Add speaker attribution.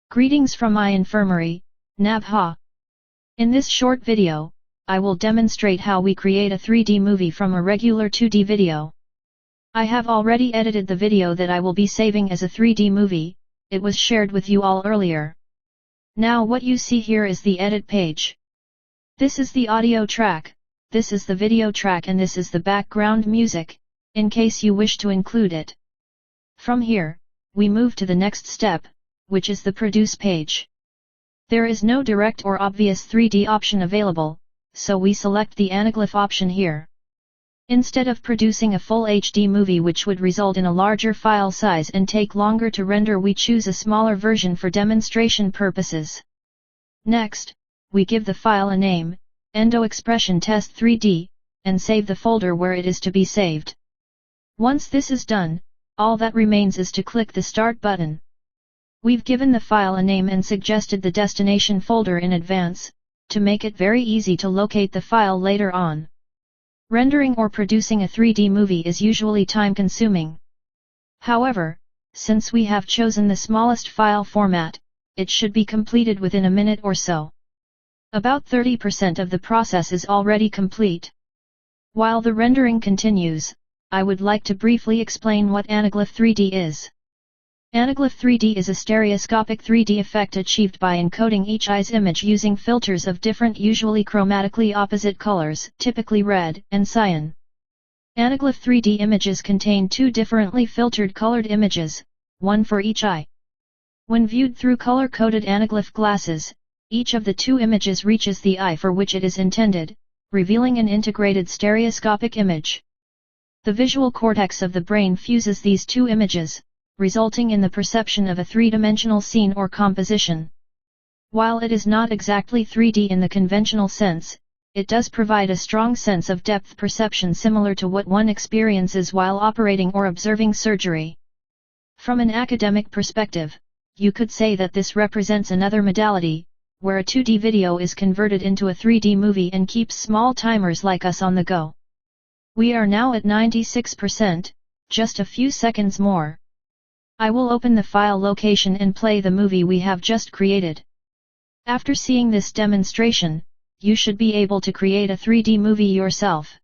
Speaker 1: Greetings from Eye Infirmary, Nabha. In this short video, I will demonstrate how we create a 3D movie from a regular 2D video. I have already edited the video that I will be saving as a 3D movie, it was shared with you all earlier. Now what you see here is the edit page. This is the audio track, this is the video track, and this is the background music, in case you wish to include it. From here, we move to the next step, which is the produce page. There is no direct or obvious 3D option available, so we select the anaglyph option here. Instead of producing a full HD movie which would result in a larger file size and take longer to render, we choose a smaller version for demonstration purposes. Next, we give the file a name, Endo-expression Test 3D, and save the folder where it is to be saved. Once this is done, all that remains is to click the Start button. We've given the file a name and suggested the destination folder in advance, to make it very easy to locate the file later on. Rendering or producing a 3D movie is usually time-consuming. However, since we have chosen the smallest file format, it should be completed within a minute or so. About 30% of the process is already complete. While the rendering continues, I would like to briefly explain what anaglyph 3D is. Anaglyph 3D is a stereoscopic 3D effect achieved by encoding each eye's image using filters of different, usually chromatically opposite colors, typically red and cyan. Anaglyph 3D images contain two differently filtered colored images, one for each eye. When viewed through color-coded anaglyph glasses, each of the two images reaches the eye for which it is intended, revealing an integrated stereoscopic image. The visual cortex of the brain fuses these two images, resulting in the perception of a three-dimensional scene or composition. While it is not exactly 3D in the conventional sense, it does provide a strong sense of depth perception similar to what one experiences while operating or observing surgery. From an academic perspective, you could say that this represents another modality, where a 2D video is converted into a 3D movie and keeps small timers like us on the go. We are now at 96%, just a few seconds more. I will open the file location and play the movie we have just created. After seeing this demonstration, you should be able to create a 3D movie yourself.